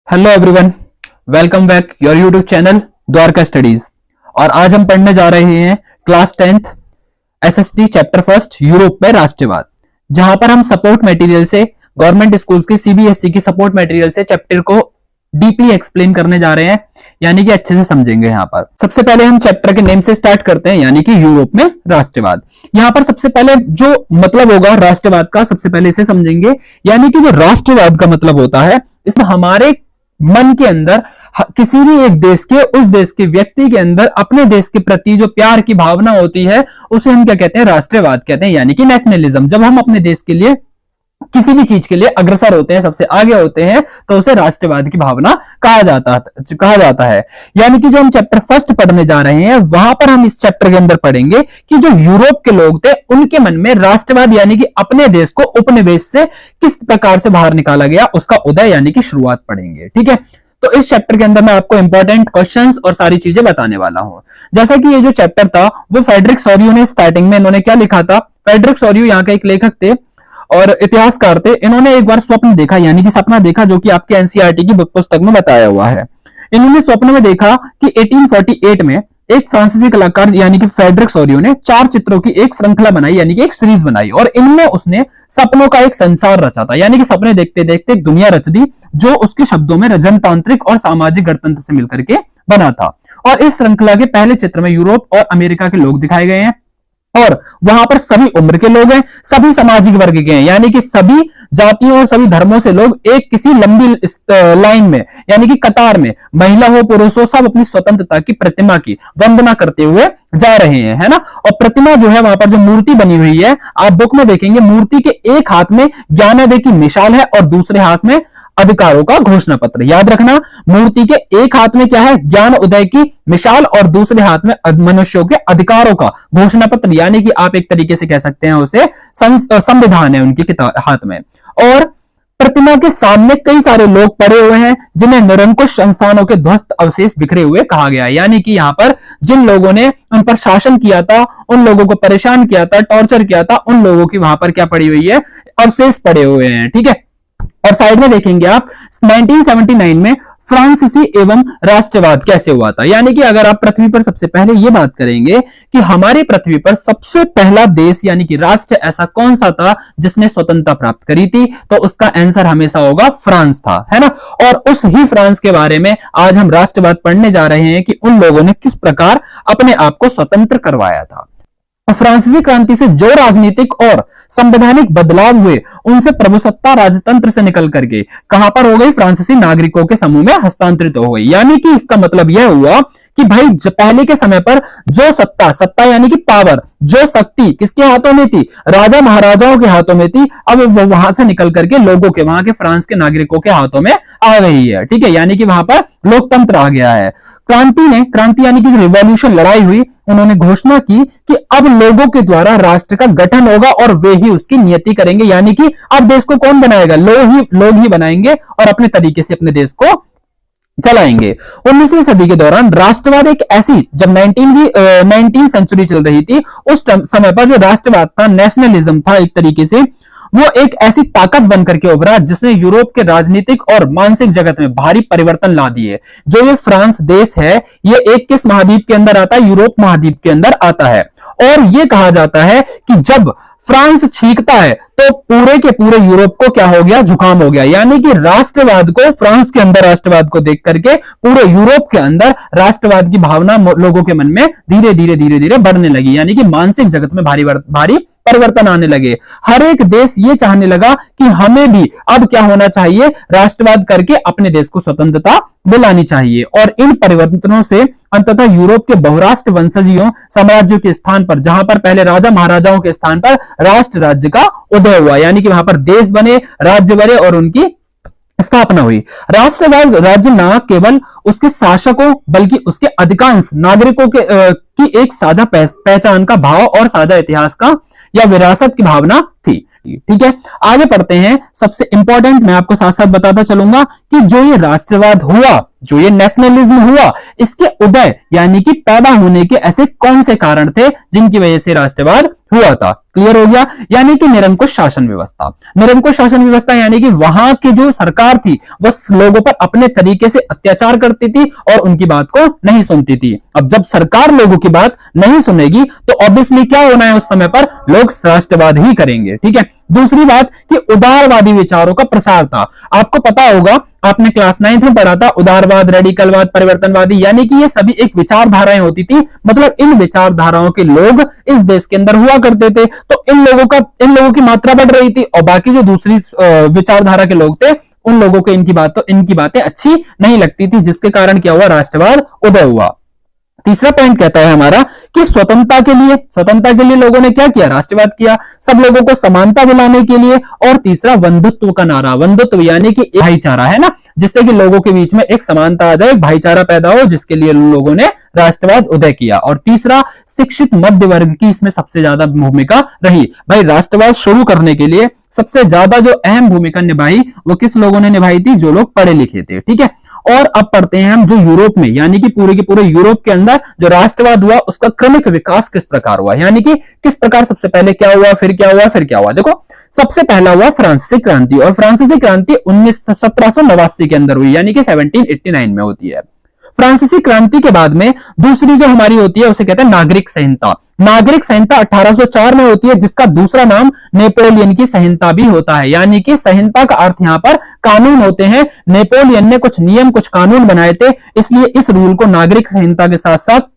Hello everyone, welcome back your YouTube channel Dwarka studies. और आज हम पढ़ने जा रहे हैं class 10th SST chapter first Europe में राष्ट्रवाद, जहां पर हम सपोर्ट मटेरियल से गवर्नमेंट स्कूल्स की सीबीएसई की सपोर्ट मटेरियल से चैप्टर को डीपली एक्सप्लेन करने जा रहे हैं, यानी कि अच्छे से समझेंगे। यहाँ पर सबसे पहले हम चैप्टर के नेम से स्टार्ट करते हैं, यानी कि यूरोप में राष्ट्रवाद। यहाँ पर सबसे पहले जो मतलब होगा राष्ट्रवाद का, सबसे पहले इसे समझेंगे। यानी कि जो राष्ट्रवाद का मतलब होता है, इसमें हमारे मन के अंदर किसी भी एक देश के, उस देश के व्यक्ति के अंदर अपने देश के प्रति जो प्यार की भावना होती है, उसे हम क्या कहते हैं? राष्ट्रवाद कहते हैं, यानी कि नेशनलिज्म। जब हम अपने देश के लिए किसी भी चीज के लिए अग्रसर होते हैं, सबसे आगे होते हैं, तो उसे राष्ट्रवाद की भावना कहा जाता है। यानी कि जो हम चैप्टर फर्स्ट पढ़ने जा रहे हैं, वहां पर हम इस चैप्टर के अंदर पढ़ेंगे कि जो यूरोप के लोग थे, उनके मन में राष्ट्रवाद यानी कि अपने देश को उपनिवेश से किस प्रकार से बाहर निकाला गया, उसका उदय यानी कि शुरुआत पढ़ेंगे। ठीक है, तो इस चैप्टर के अंदर मैं आपको इंपॉर्टेंट क्वेश्चंस और सारी चीजें बताने वाला हूं। जैसा कि ये जो चैप्टर था, वो फ्रेडरिक सोरियो ने स्टार्टिंग में इन्होंने क्या लिखा था? फ्रेडरिक सोरियो यहाँ के एक लेखक थे और इतिहासकार थे। इन्होंने एक बार स्वप्न देखा, यानी कि सपना देखा, जो कि आपके एनसीईआरटी की बुक पुस्तक में बताया हुआ है। इन्होंने स्वप्न में देखा कि 1848 में एक फ्रांसीसी कलाकार यानी कि फ्रेडरिक सोरियो ने 4 चित्रों की एक श्रृंखला बनाई, यानी कि एक सीरीज बनाई, और इनमें उसने सपनों का एक संसार रचा था। यानी कि सपने देखते देखते एक दुनिया रच दी, जो उसके शब्दों में जनतांत्रिक और सामाजिक गणतंत्र से मिलकर के बना था। और इस श्रृंखला के पहले चित्र में यूरोप और अमेरिका के लोग दिखाए गए हैं, और वहां पर सभी उम्र के लोग हैं, सभी सामाजिक वर्ग के हैं, यानी कि सभी जातियों और सभी धर्मों से लोग एक किसी लंबी लाइन में, यानी कि कतार में, महिला हो पुरुष हो, सब अपनी स्वतंत्रता की प्रतिमा की वंदना करते हुए जा रहे हैं, है ना। और प्रतिमा जो है, वहां पर जो मूर्ति बनी हुई है, आप बुक में देखेंगे, मूर्ति के एक हाथ में ज्ञानोदय की मिसाल है और दूसरे हाथ में अधिकारों का घोषणा पत्र। याद रखना, मूर्ति के एक हाथ में क्या है? ज्ञान उदय की मिसाल, और दूसरे हाथ में मनुष्यों के अधिकारों का घोषणा पत्र, यानी कि आप एक तरीके से कह सकते हैं उसे संविधान है उनके हाथ में। और प्रतिमा के सामने कई सारे लोग पड़े हुए हैं, जिन्हें निरंकुश संस्थानों के ध्वस्त अवशेष बिखरे हुए कहा गया है। यानी कि यहां पर जिन लोगों ने उन पर शासन किया था, उन लोगों को परेशान किया था, टॉर्चर किया था, उन लोगों की वहां पर क्या पड़ी हुई है? अवशेष पड़े हुए हैं। ठीक है, और साइड में देखेंगे आप 1979 में फ्रांसीसी एवं राष्ट्रवाद कैसे हुआ था। यानी कि अगर आप पृथ्वी पर सबसे पहले ये बात करेंगे कि हमारी पृथ्वी पर सबसे पहला देश यानी कि राष्ट्र ऐसा कौन सा था जिसने स्वतंत्रता प्राप्त करी थी, तो उसका आंसर हमेशा होगा फ्रांस था, है ना। और उस ही फ्रांस के बारे में आज हम राष्ट्रवाद पढ़ने जा रहे हैं कि उन लोगों ने किस प्रकार अपने आप को स्वतंत्र करवाया था। फ्रांसीसी क्रांति से जो राजनीतिक और संवैधानिक बदलाव हुए, उनसे प्रभुसत्ता राजतंत्र से निकल करके कहां पर हो गई? फ्रांसीसी नागरिकों के समूह में हस्तांतरित हो गई। यानी कि इसका मतलब यह हुआ कि भाई पहले के समय पर जो सत्ता यानी कि पावर, जो शक्ति किसके हाथों में थी? राजा महाराजाओं के हाथों में थी। अब वो वहां से निकल करके लोगों के, वहां के फ्रांस के नागरिकों के हाथों में आ गई है। ठीक है, यानी कि वहां पर लोकतंत्र आ गया है। क्रांति यानी कि रिवॉल्यूशन, लड़ाई हुई। उन्होंने घोषणा की कि अब लोगों के द्वारा राष्ट्र का गठन होगा और वे ही उसकी नियति करेंगे। यानी कि अब देश को कौन बनाएगा? लोग ही बनाएंगे और अपने तरीके से अपने देश को चलाएंगे। 19वीं सदी के दौरान राष्ट्रवाद एक ऐसी, जब 19वीं सेंचुरी चल रही थी, उस समय पर जो राष्ट्रवाद था, नेशनलिज्म था एक तरीके से, वो एक ऐसी ताकत बनकर के उभरा जिसने यूरोप के राजनीतिक और मानसिक जगत में भारी परिवर्तन ला दिए। जो ये फ्रांस देश है, ये एक किस महाद्वीप के अंदर आता है? यूरोप महाद्वीप के अंदर आता है। और ये कहा जाता है कि जब फ्रांस छींकता है तो पूरे के पूरे यूरोप को क्या हो गया? जुकाम हो गया। यानी कि राष्ट्रवाद को, फ्रांस के अंदर राष्ट्रवाद को देख करके पूरे यूरोप के अंदर राष्ट्रवाद की भावना लोगों के मन में धीरे धीरे बढ़ने लगी। यानी कि मानसिक जगत में भारी परिवर्तन आने लगे। हर एक देश ये चाहने लगा कि हमें भी अब क्या होना चाहिए? राष्ट्रवाद करके अपने देश को स्वतंत्रता दिलानी चाहिए। और इन परिवर्तनों से अंततः यूरोप के बहुराष्ट्र वंशजियों साम्राज्यों के स्थान पर, जहां पर पहले राजा महाराजाओं के स्थान पर राष्ट्र राज्य का उदय हुआ। यानी कि वहां पर देश बने, राज्य बने और उनकी स्थापना हुई। राष्ट्रवाद राज्य न केवल उसके शासकों बल्कि उसके अधिकांश नागरिकों की एक साझा पहचान का भाव और साझा इतिहास का या विरासत की भावना थी। ठीक है, आगे पढ़ते हैं। सबसे इंपॉर्टेंट मैं आपको साथ साथ बताता चलूंगा कि जो ये राष्ट्रवाद हुआ, जो ये नेशनलिज्म हुआ, इसके उदय यानी कि पैदा होने के ऐसे कौन से कारण थे जिनकी वजह से राष्ट्रवाद हुआ था। क्लियर हो गया। यानी कि निरंकुश शासन व्यवस्था, निरंकुश शासन व्यवस्था यानी कि वहां की जो सरकार थी वो लोगों पर अपने तरीके से अत्याचार करती थी और उनकी बात को नहीं सुनती थी। अब जब सरकार लोगों की बात नहीं सुनेगी तो ऑब्वियसली क्या होना है, उस समय पर लोग राष्ट्रवाद ही करेंगे। ठीक है। दूसरी बात कि उदारवादी विचारों का प्रसार था। आपको पता होगा, आपने क्लास 9th में पढ़ा था, उदारवाद, रेडिकलवाद, परिवर्तनवादी, यानी कि ये सभी एक विचारधाराएं होती थी। मतलब इन विचारधाराओं के लोग इस देश के अंदर हुआ करते थे, तो इन लोगों की मात्रा बढ़ रही थी और बाकी जो दूसरी विचारधारा के लोग थे उन लोगों को इनकी बातें अच्छी नहीं लगती थी, जिसके कारण क्या हुआ, राष्ट्रवाद उदय हुआ। तीसरा पॉइंट कहता है हमारा कि स्वतंत्रता के लिए लोगों ने क्या किया, राष्ट्रवाद किया, सब लोगों को समानता दिलाने के लिए। और तीसरा बंधुत्व का नारा, बंधुत्व यानी कि भाईचारा है ना, जिससे कि लोगों के बीच में एक समानता आ जाए, एक भाईचारा पैदा हो, जिसके लिए लोगों ने राष्ट्रवाद उदय किया। और तीसरा शिक्षित मध्य वर्ग की इसमें सबसे ज्यादा भूमिका रही। भाई राष्ट्रवाद शुरू करने के लिए सबसे ज्यादा जो अहम भूमिका निभाई वो किस लोगों ने निभाई थी, जो लोग पढ़े लिखे थे। ठीक है। और अब पढ़ते हैं हम जो यूरोप में, यानी कि पूरे के पूरे यूरोप के अंदर जो राष्ट्रवाद हुआ उसका क्रमिक विकास किस प्रकार हुआ, यानी कि किस प्रकार सबसे पहले क्या हुआ, फिर क्या हुआ, फिर क्या हुआ। देखो सबसे पहला हुआ फ्रांसीसी क्रांति, और फ्रांसीसी क्रांति 1789 के अंदर हुई, यानी कि 1789 में होती है। फ्रांसीसी क्रांति के बाद में दूसरी जो हमारी होती है उसे कहते हैं नागरिक संहिता। नागरिक संहिता 1804 में होती है, जिसका दूसरा नाम नेपोलियन की संहिता भी होता है। यानी कि संहिता का अर्थ यहां पर कानून होते हैं। नेपोलियन ने कुछ नियम, कुछ कानून बनाए थे, इसलिए इस रूल को नागरिक संहिता के साथ साथ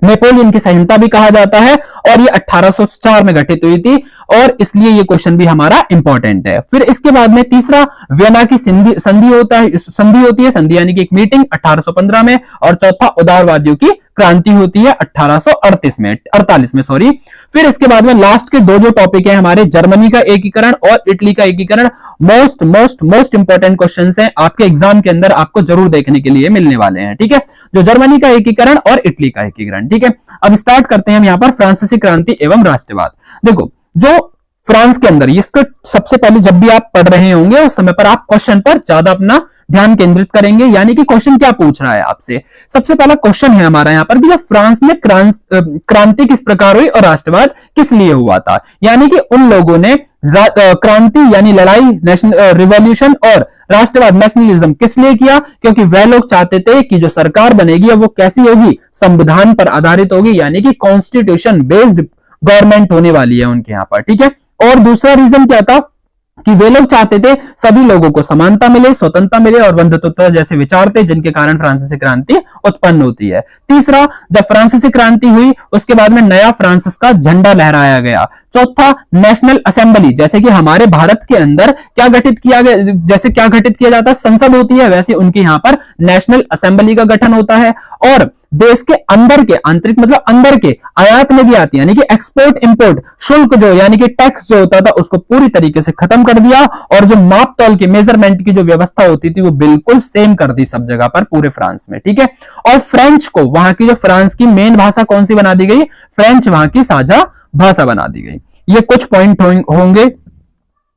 नेपोलियन की संहिता भी कहा जाता है। और ये 1804 में गठित हुई थी, और इसलिए ये क्वेश्चन भी हमारा इंपॉर्टेंट है। फिर इसके बाद में तीसरा वियना की संधि होती है, संधि यानी कि एक मीटिंग 1815 में। और चौथा उदारवादियों की क्रांति होती है 1848 में सॉरी। फिर इसके बाद में लास्ट के दो जो टॉपिक है हमारे, जर्मनी का एकीकरण और इटली का एकीकरण, मोस्ट इंपॉर्टेंट क्वेश्चंस हैं आपके एग्जाम के अंदर, आपको जरूर देखने के लिए मिलने वाले हैं। ठीक है, जो जर्मनी का एकीकरण और इटली का एकीकरण। ठीक है, अब स्टार्ट करते हैं हम यहाँ पर फ्रांसीसी क्रांति एवं राष्ट्रवाद। देखो जो फ्रांस के अंदर, इसको सबसे पहले जब भी आप पढ़ रहे होंगे उस समय पर आप क्वेश्चन पर ज्यादा अपना ध्यान केंद्रित करेंगे, यानी कि क्वेश्चन क्या पूछ रहा है आपसे। सबसे पहला क्वेश्चन है हमारा यहाँ पर कि फ्रांस में क्रांति किस प्रकार हुई और राष्ट्रवाद किस लिए हुआ था। यानी कि उन लोगों ने क्रांति यानी लड़ाई, नेशनल रिवॉल्यूशन, और राष्ट्रवाद नेशनलिज्म किस लिए किया, क्योंकि वह लोग चाहते थे कि जो सरकार बनेगी वो कैसी होगी, संविधान पर आधारित होगी, यानी कि कॉन्स्टिट्यूशन बेस्ड गवर्नमेंट होने वाली है उनके यहाँ पर। ठीक है। और दूसरा रीजन क्या था कि वे लोग चाहते थे सभी लोगों को समानता मिले, स्वतंत्रता मिले और बंधुत्व जैसे विचार थे, जिनके कारण फ्रांसीसी क्रांति उत्पन्न होती है। तीसरा, जब फ्रांसीसी क्रांति हुई उसके बाद में नया फ्रांसिस का झंडा लहराया गया। चौथा, नेशनल असेंबली, जैसे कि हमारे भारत के अंदर क्या गठित किया गया, जैसे क्या गठित किया जाता है, संसद होती है, वैसे उनके यहाँ पर नेशनल असेंबली का गठन होता है। और देश के अंदर के, आंतरिक मतलब अंदर के आयात में भी आती है, यानी कि एक्सपोर्ट इंपोर्ट शुल्क जो यानी कि टैक्स जो होता था उसको पूरी तरीके से खत्म कर दिया। और जो माप तौल की, मेजरमेंट की जो व्यवस्था होती थी वो बिल्कुल सेम कर दी सब जगह पर, पूरे फ्रांस में। ठीक है। और फ्रेंच को, वहां की जो फ्रांस की मेन भाषा कौन सी बना दी गई, फ्रेंच वहां की साझा भाषा बना दी गई। ये कुछ पॉइंट होंगे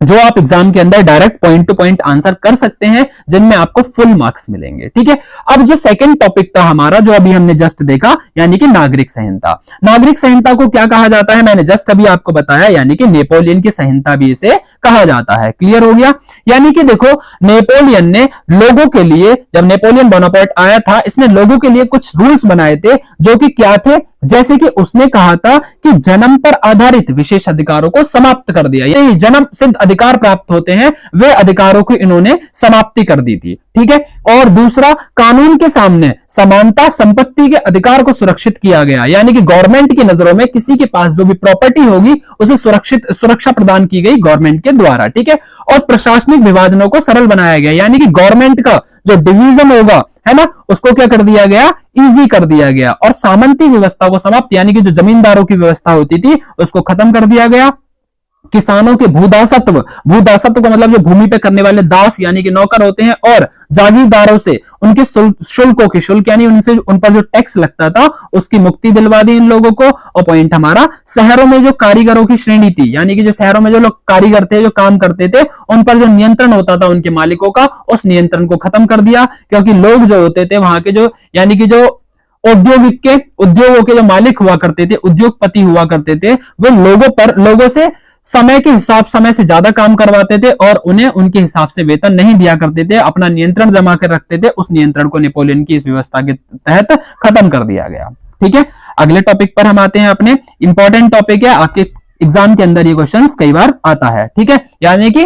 जो आप एग्जाम के अंदर direct point two point answer कर सकते हैं, जिनमें आपको फुल मार्क्स मिलेंगे। ठीक है। अब जो सेकंड टॉपिक था हमारा, जो अभी हमने जस्ट देखा, यानी कि नागरिक संहिता। नागरिक संहिता को क्या कहा जाता है, मैंने जस्ट अभी आपको बताया, यानी कि नेपोलियन की संहिता भी इसे कहा जाता है। क्लियर हो गया। यानी कि देखो नेपोलियन ने लोगों के लिए, जब नेपोलियन बोनापार्ट आया था, इसने लोगों के लिए कुछ रूल्स बनाए थे, जो कि क्या थे, जैसे कि उसने कहा था कि जन्म पर आधारित विशेष अधिकारों को समाप्त कर दिया। यही जन्म सिद्ध अधिकार प्राप्त होते हैं, वे अधिकारों की इन्होंने समाप्ति कर दी थी। ठीक है। और दूसरा, कानून के सामने समानता, संपत्ति के अधिकार को सुरक्षित किया गया, यानी कि गवर्नमेंट की नजरों में किसी के पास जो भी प्रॉपर्टी होगी उसे सुरक्षा प्रदान की गई गवर्नमेंट के द्वारा। ठीक है। और प्रशासनिक विभाजनों को सरल बनाया गया, यानी कि गवर्नमेंट का जो डिवीजन होगा, है ना, उसको क्या कर दिया गया, इजी कर दिया गया। और सामंती व्यवस्था को समाप्त, यानी कि जो जमींदारों की व्यवस्था होती थी उसको खत्म कर दिया गया। किसानों के भूदासत्व का मतलब जो भूमि पे करने वाले दास यानी कि नौकर होते हैं, और जागीरदारों से उनके शुल्क यानी उनसे उन पर जो टैक्स लगता था उसकी मुक्ति दिलवा दी इन लोगों को। और पॉइंट हमारा, शहरों में जो कारीगरों की श्रेणी थी, यानी कि जो शहरों में जो लोग कारीगर थे, जो काम करते थे, उन पर जो नियंत्रण होता था उनके मालिकों का, उस नियंत्रण को खत्म कर दिया। क्योंकि लोग जो होते थे वहां के जो, यानी कि जो उद्योगों के जो मालिक हुआ करते थे, उद्योगपति हुआ करते थे, वो लोगों से समय के हिसाब समय से ज्यादा काम करवाते थे और उन्हें उनके हिसाब से वेतन नहीं दिया करते थे, अपना नियंत्रण जमा कर रखते थे। उस नियंत्रण को नेपोलियन की इस व्यवस्था के तहत खत्म कर दिया गया। ठीक है, अगले टॉपिक पर हम आते हैं। अपने इंपॉर्टेंट टॉपिक है, आपके एग्जाम के अंदर ये क्वेश्चन कई बार आता है। ठीक है, यानी कि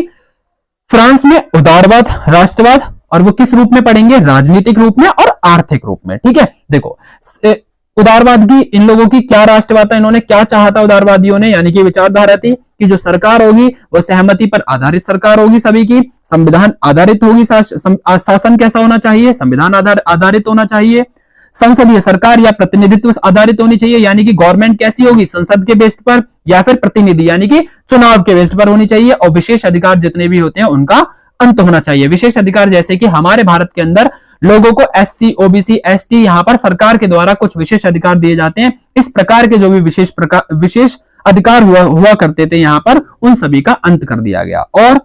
फ्रांस में उदारवाद, राष्ट्रवाद, और वो किस रूप में पढ़ेंगे, राजनीतिक रूप में और आर्थिक रूप में। ठीक है, देखो उदारवाद की इन लोगों की क्या राष्ट्रवाद था, इन्होंने क्या चाहा था उदारवादियों ने, यानी कि विचारधारा थी कि जो सरकार होगी वो सहमति पर आधारित सरकार होगी, सभी की संविधान आधारित होगी, शासन कैसा होना चाहिए, संविधान आधारित होना चाहिए, संसदीय सरकार या प्रतिनिधित्व आधारित होनी चाहिए, यानी कि गवर्नमेंट कैसी होगी, संसद के बेस पर या फिर प्रतिनिधि यानी कि चुनाव के बेस पर होनी चाहिए, और विशेष अधिकार जितने भी होते हैं उनका अंत होना चाहिए। विशेष अधिकार जैसे कि हमारे भारत के अंदर लोगों को एससी, ओबीसी, एसटी यहां पर सरकार के द्वारा कुछ विशेष अधिकार दिए जाते हैं। इस प्रकार के जो भी विशेष अधिकार हुआ करते थे यहां पर, उन सभी का अंत कर दिया गया। और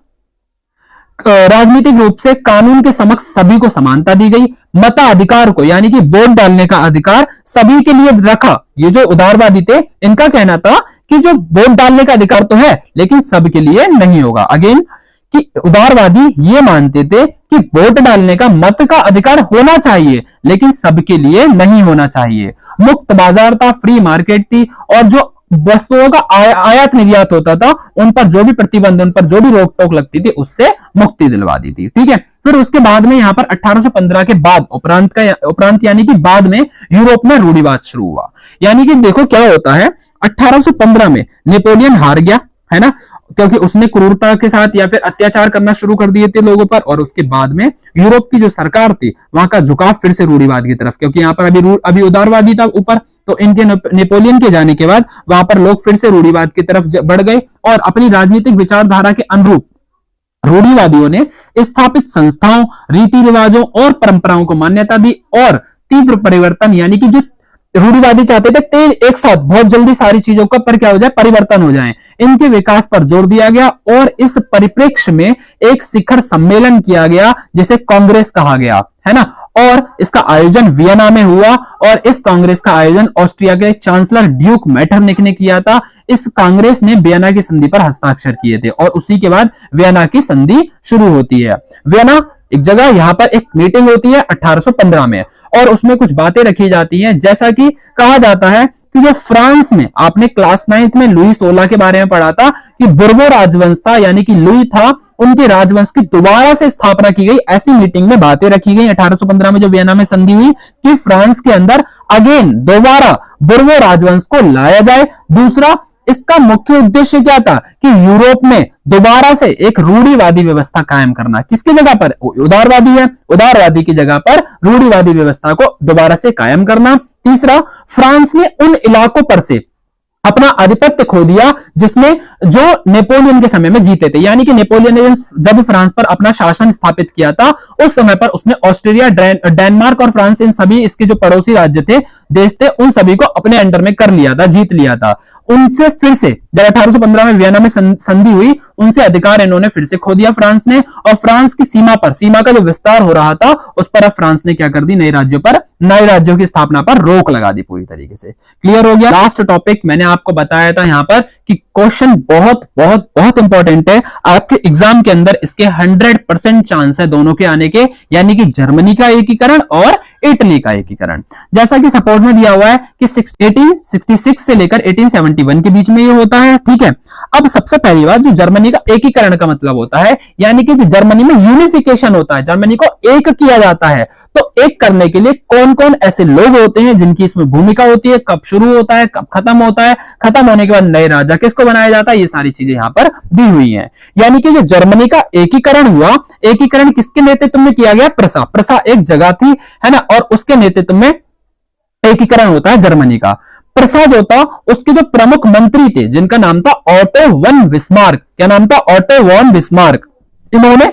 राजनीतिक रूप से कानून के समक्ष सभी को समानता दी गई। मताधिकार को यानी कि वोट डालने का अधिकार सभी के लिए रखा। ये जो उदारवादी थे इनका कहना था कि जो वोट डालने का अधिकार तो है लेकिन सबके लिए नहीं होगा। अगेन कि उदारवादी ये मानते थे कि वोट डालने का, मत का अधिकार होना चाहिए लेकिन सबके लिए नहीं होना चाहिए। मुक्त बाजार था, फ्री मार्केट थी, और जो वस्तुओं का आयात निर्यात होता था उन पर जो भी प्रतिबंध, उन पर जो भी रोक टोक लगती थी उससे मुक्ति दिलवा दी थी। ठीक है, फिर उसके बाद में यहां पर 1815 के बाद उपरांत यानी कि बाद में यूरोप में रूढ़िवाद शुरू हुआ। यानी कि देखो क्या होता है, 1815 में नेपोलियन हार गया है ना, क्योंकि उसने क्रूरता के साथ या फिर अत्याचार करना शुरू कर दिए थे लोगों पर, और उसके बाद में यूरोप की जो सरकार थी वहां का झुकाव फिर से रूढ़िवाद की तरफ, क्योंकि यहाँ पर अभी उदारवादी था ऊपर, तो इनके नेपोलियन के जाने के बाद वहां पर लोग फिर से रूढ़िवाद की तरफ बढ़ गए और अपनी राजनीतिक विचारधारा के अनुरूप रूढ़िवादियों ने स्थापित संस्थाओं, रीति रिवाजों और परंपराओं को मान्यता दी, और तीव्र परिवर्तन यानी कि जो रूढ़िवादी चाहते थे तेज एक साथ बहुत जल्दी सारी चीजों का पर क्या हो जाए, परिवर्तन हो जाए, इनके विकास पर जोर दिया गया। और इस परिप्रेक्ष्य में एक शिखर सम्मेलन किया गया जिसे कांग्रेस कहा गया है ना, और इसका आयोजन वियना में हुआ, और इस कांग्रेस का आयोजन ऑस्ट्रिया के चांसलर ड्यूक मेटरनिक ने किया था। इस कांग्रेस ने वियना की संधि पर हस्ताक्षर किए थे और उसी के बाद वियना की संधि शुरू होती है। वियना एक जगह, यहां पर एक मीटिंग होती है 1815 में, और उसमें कुछ बातें रखी जाती हैं, जैसा कि कहा जाता है कि जो फ्रांस में, आपने क्लास 9th में लुई 16 के बारे में पढ़ा था कि बुर्बो राजवंश था, यानी कि लुई था, उनके राजवंश की दोबारा से स्थापना की गई। ऐसी मीटिंग में बातें रखी गई 1815 में जो वियना में संधि हुई कि फ्रांस के अंदर अगेन दोबारा बुर्बो राजवंश को लाया जाए। दूसरा, इसका मुख्य उद्देश्य क्या था कि यूरोप में दोबारा से एक रूढ़िवादी व्यवस्था कायम करना। किसकी जगह पर, उदारवादी है, उदारवादी की जगह पर रूढ़िवादी व्यवस्था को दोबारा से कायम करना। तीसरा, फ्रांस ने उन इलाकों पर से अपना आधिपत्य खो दिया जिसमें जो नेपोलियन के समय में जीते थे, यानी कि नेपोलियन ने जब फ्रांस पर अपना शासन स्थापित किया था उस समय पर उसने ऑस्ट्रेलिया, डेनमार्क और फ्रांस, इन सभी इसके जो पड़ोसी राज्य थे, देश थे, उन सभी को अपने अंडर में कर लिया था, जीत लिया था। उनसे फिर से जब 1815 में वियना में संधि हुई, उनसे अधिकार इन्होंने फिर से खो दिया फ्रांस ने, और फ्रांस की सीमा का जो विस्तार हो रहा था उस पर अब फ्रांस ने क्या कर दी, नए राज्यों की स्थापना पर रोक लगा दी पूरी तरीके से। क्लियर हो गया। लास्ट टॉपिक मैंने आपको बताया था यहां पर कि क्वेश्चन बहुत बहुत बहुत इंपॉर्टेंट है आपके एग्जाम के अंदर, इसके 100% चांस है दोनों के आने के, यानी कि जर्मनी का एकीकरण और इटली का एकीकरण। जैसा कि सपोर्ट में दिया हुआ है कि 1866 से लेकर 1871 के बीच में ये होता है। ठीक है, अब सबसे पहली बात, जो जर्मनी का एकीकरण का मतलब होता है, यानी कि जो जर्मनी में यूनिफिकेशन होता है, जर्मनी को एक किया जाता है, तो एक करने के लिए कौन कौन ऐसे लोग होते हैं जिनकी इसमें भूमिका होती है, कब शुरू होता है, कब खत्म होता है, खत्म होने के बाद नए राजा किसको बनाया जाता है, ये सारी चीजें यहां पर दी हुई हैं। यानी कि जो जर्मनी का एकीकरण हुआ, एकीकरण किसके नेतृत्व में किया गया, प्रसा एक जगह थी है ना, और उसके नेतृत्व में एकीकरण होता है जर्मनी का। प्रसा जो था उसके जो प्रमुख मंत्री थे जिनका नाम था ऑटो वन बिस्मार्क। क्या नाम था, ऑटो वन बिस्मार्क। इन्होंने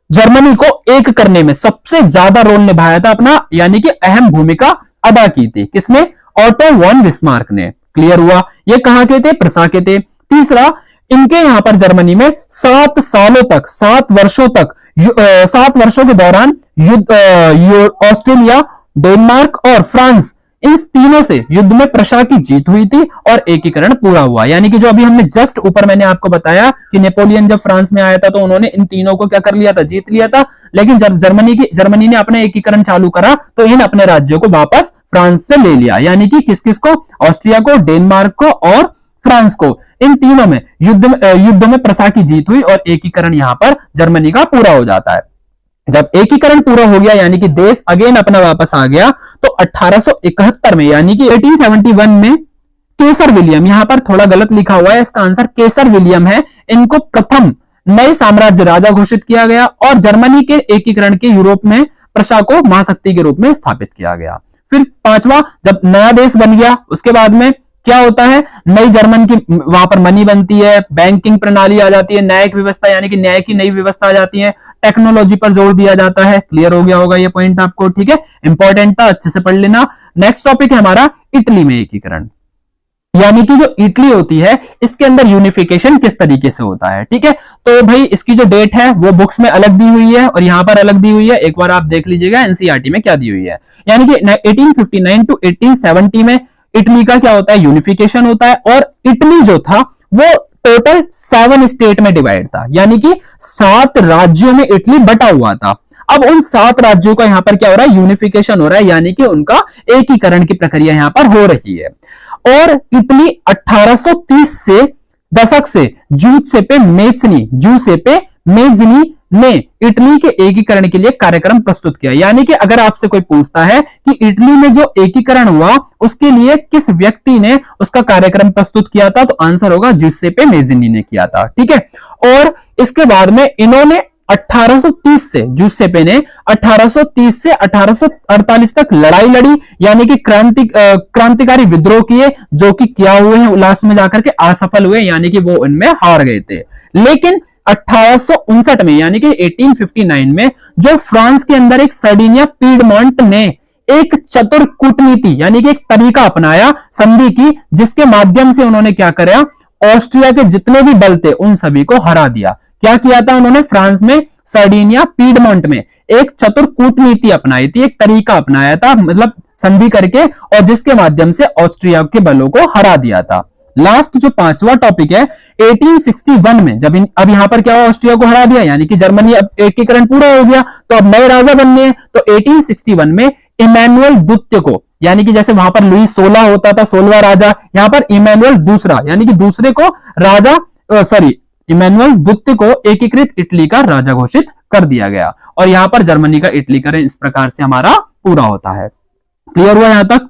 जर्मनी को एक करने में सबसे ज्यादा रोल निभाया था अपना, यानी कि अहम भूमिका अदा की थी। किसने, ऑटो वन बिस्मार्क ने। क्लियर हुआ। ये कहां के थे, प्रसा के थे। तीसरा, इनके यहां पर जर्मनी में 7 सालों तक, 7 वर्षों तक, 7 वर्षों के दौरान ऑस्ट्रेलिया, डेनमार्क और फ्रांस, इन तीनों से युद्ध में प्रशा की जीत हुई थी और एकीकरण पूरा हुआ। यानी कि जो अभी हमने जस्ट ऊपर मैंने आपको बताया कि नेपोलियन जब फ्रांस में आया था तो उन्होंने इन तीनों को क्या कर लिया था, जीत लिया था। लेकिन जब जर्मनी ने अपना एकीकरण चालू करा तो इन अपने राज्यों को वापस फ्रांस से ले लिया। यानी कि किस किस को, ऑस्ट्रिया को, डेनमार्क को और फ्रांस को। इन तीनों में युद्ध में प्रशा की जीत हुई और एकीकरण यहां पर जर्मनी का पूरा हो जाता है। जब एकीकरण पूरा हो गया यानी कि देश अगेन अपना वापस आ गया, तो 1871 में यानी कि 1871 में केसर विलियम, यहां पर थोड़ा गलत लिखा हुआ है, इसका आंसर केसर विलियम है, इनको प्रथम नए साम्राज्य राजा घोषित किया गया और जर्मनी के एकीकरण के यूरोप में प्रशा को महाशक्ति के रूप में स्थापित किया गया। फिर पांचवा, जब नया देश बन गया उसके बाद में क्या होता है, नई जर्मन की वहां पर मनी बनती है, बैंकिंग प्रणाली आ जाती है, न्यायिक व्यवस्था यानी कि न्याय की नई व्यवस्था आ जाती है, टेक्नोलॉजी पर जोर दिया जाता है। क्लियर हो गया होगा ये पॉइंट आपको, ठीक है, इंपॉर्टेंट था, अच्छे से पढ़ लेना। नेक्स्ट टॉपिक है हमारा इटली में एकीकरण, यानी कि जो इटली होती है इसके अंदर यूनिफिकेशन किस तरीके से होता है। ठीक है, तो भाई इसकी जो डेट है वो बुक्स में अलग दी हुई है और यहां पर अलग दी हुई है, एक बार आप देख लीजिएगा एनसीईआरटी में क्या दी हुई है। यानी कि 1859 टू 1870 में इटली का क्या होता है, यूनिफिकेशन होता है। और इटली जो था वो टोटल 7 स्टेट में डिवाइड था, यानी कि 7 राज्यों में इटली बटा हुआ था। अब उन 7 राज्यों का यहां पर क्या हो रहा है, यूनिफिकेशन हो रहा है, यानी कि उनका एकीकरण की प्रक्रिया यहां पर हो रही है। और इटली 1830 से दशक से जूसेप्पे मेज़्ज़िनी ने इटली के एकीकरण के लिए कार्यक्रम प्रस्तुत किया। यानी कि अगर आपसे कोई पूछता है कि इटली में जो एकीकरण हुआ उसके लिए किस व्यक्ति ने उसका कार्यक्रम प्रस्तुत किया था, तो आंसर होगा जूसेप्पे मेज़्ज़िनी ने किया था। ठीक है, और इसके बाद में इन्होंने 1830 से, जूसेप्पे ने 1830 से 1848 तक लड़ाई लड़ी, यानी कि क्रांतिकारी विद्रोह किए, जो कि क्या हुए हैं, लास्ट में जाकर के असफल हुए, यानी कि वो इनमें हार गए थे। लेकिन 1859 में यानी कि 1859 में जो फ्रांस के अंदर एक सर्डिनिया पीडमोंट ने एक चतुर कूटनीति यानी कि एक तरीका अपनाया, संधि की, जिसके माध्यम से उन्होंने क्या करा, ऑस्ट्रिया के जितने भी बल थे उन सभी को हरा दिया। क्या किया था उन्होंने, फ्रांस में सर्डिनिया पीडमोंट में एक चतुर कूटनीति अपनाई थी, एक तरीका अपनाया था, मतलब संधि करके, और जिसके माध्यम से ऑस्ट्रिया के बलों को हरा दिया था। लास्ट जो 5वां टॉपिक है 1861 में, जब अब यहां पर क्या हुआ, ऑस्ट्रिया को हरा दिया, यानी कि जर्मनी अब एकीकरण पूरा हो गया, तो अब नए राजा बनने हैं। तो 1861 में इमैनुअल द्वितीय को, यानी कि जैसे वहां पर लुई 16 होता था, 16वां राजा, यहां पर इमैनुअल दूसरा यानी कि दूसरे को राजा, इमैनुअल द्वितीय को एकीकृत इटली का राजा घोषित कर दिया गया और यहां पर जर्मनी का इटलीकरण इस प्रकार से हमारा पूरा होता है। क्लियर हुआ यहां तक?